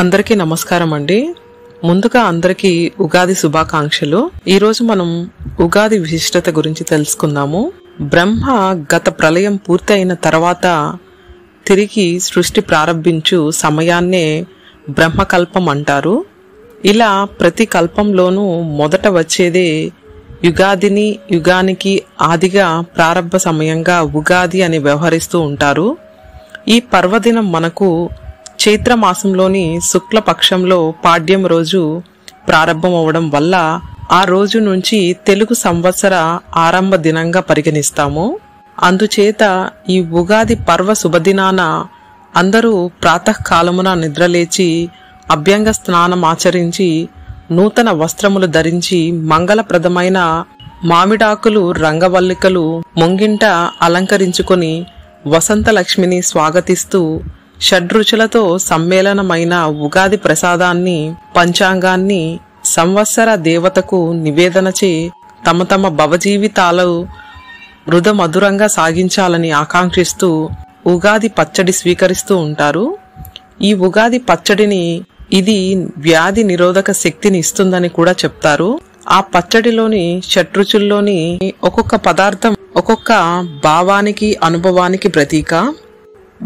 అందరికీ నమస్కారం అండి. ముందుగా అందరికీ ఉగాది శుభాకాంక్షలు. ఈ రోజు మనం ఉగాది విశిష్టత గురించి తెలుసుకుందాము. బ్రహ్మ గత ప్రళయం పూర్తయిన తర్వాత తిరిగి సృష్టి ప్రారంభించు సమయాన్నే బ్రహ్మకల్పం అంటారు. ఇలా ప్రతి కల్పంలోనూ మొదట వచ్చేదే యుగాదిని, యుగానికి ఆదిగా ప్రారంభ సమయంగా ఉగాది అని వ్యవహరిస్తూ ఉంటారు. ఈ పర్వదినం మనకు చైత్రమాసంలోని శుక్లపక్షంలో పాడ్యం రోజు ప్రారంభం అవడం వల్ల ఆ రోజు నుంచి తెలుగు సంవత్సర ఆరంభ దినంగా పరిగణిస్తాము. అందుచేత ఈ ఉగాది పర్వ శుభదినాన అందరూ ప్రాతకాలమున నిద్రలేచి అభ్యంగ స్నానం ఆచరించి నూతన వస్త్రములు ధరించి మంగళప్రదమైన మామిడాకులు రంగవల్లికలు ముంగింట అలంకరించుకొని వసంతలక్ష్మిని స్వాగతిస్తూ షడ్రుచులతో సమ్మేళనమైన ఉగాది ప్రసాదాన్ని, పంచాంగాన్ని సంవత్సర దేవతకు నివేదనచే తమ తమ భవజీవితాలు మృదమధురంగా సాగించాలని ఆకాంక్షిస్తూ ఉగాది పచ్చడి స్వీకరిస్తూ ఉంటారు. ఈ ఉగాది పచ్చడిని ఇది వ్యాధి నిరోధక శక్తిని ఇస్తుందని కూడా చెప్తారు. ఆ పచ్చడిలోని షడ్రుచుల్లోని ఒక్కొక్క పదార్థం ఒక్కొక్క భావానికి, అనుభవానికి ప్రతీక.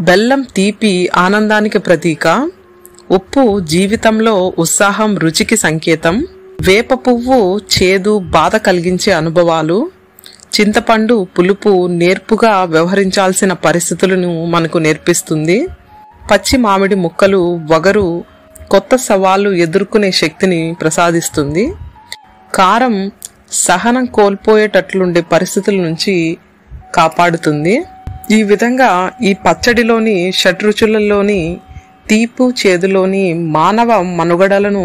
బెల్లం తీపి ఆనందానికి ప్రతీక, ఉప్పు జీవితంలో ఉత్సాహం రుచికి సంకేతం, వేప పువ్వు చేదు బాధ కలిగించే అనుభవాలు, చింతపండు పులుపు నేర్పుగా వ్యవహరించాల్సిన పరిస్థితులను మనకు నేర్పిస్తుంది, పచ్చి మామిడి ముక్కలు వగరు కొత్త సవాళ్లు ఎదుర్కొనే శక్తిని ప్రసాదిస్తుంది, కారం సహనం కోల్పోయేటట్లుండే పరిస్థితుల నుంచి కాపాడుతుంది. ఈ విధంగా ఈ పచ్చడిలోని షడ్రుచులలోని తీపు చేదులోని మానవ మనుగడలను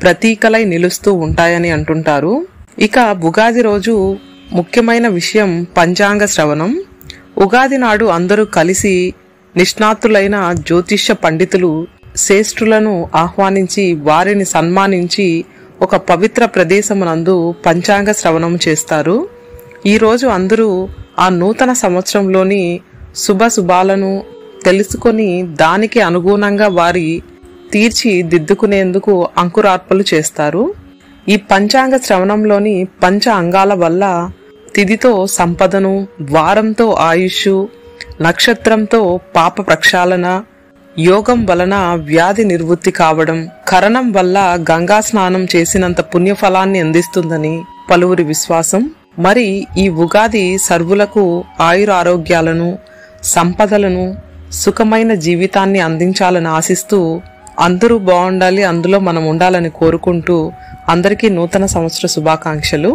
ప్రతీకలై నిలుస్తూ ఉంటాయని అంటుంటారు. ఇక ఉగాది రోజు ముఖ్యమైన విషయం పంచాంగ శ్రవణం. ఉగాది నాడు అందరూ కలిసి నిష్ణాతులైన జ్యోతిష్య పండితులు శ్రేష్ఠులను ఆహ్వానించి వారిని సన్మానించి ఒక పవిత్ర ప్రదేశమునందు పంచాంగ శ్రవణం చేస్తారు. ఈరోజు అందరూ ఆ నూతన సంవత్సరంలోని శుభాలను తెలుసుకొని దానికి అనుగుణంగా వారి తీర్చిదిద్దుకునేందుకు అంకురార్పలు చేస్తారు. ఈ పంచాంగ శ్రవణంలోని పంచ అంగాల వల్ల తిథితో సంపదను, వారంతో ఆయుష్, నక్షత్రంతో పాప ప్రక్షాళన, యోగం వలన వ్యాధి నిర్వృత్తి కావడం, కరణం వల్ల గంగా స్నానం చేసినంత పుణ్యఫలాన్ని అందిస్తుందని పలువురి విశ్వాసం. మరి ఈ ఉగాది సర్వులకు ఆయురారోగ్యాలను, సంపదలను, సుఖమైన జీవితాన్ని అందించాలని ఆశిస్తూ అందరూ బాగుండాలి, అందులో మనం ఉండాలని కోరుకుంటూ అందరికీ నూతన సంవత్సర శుభాకాంక్షలు.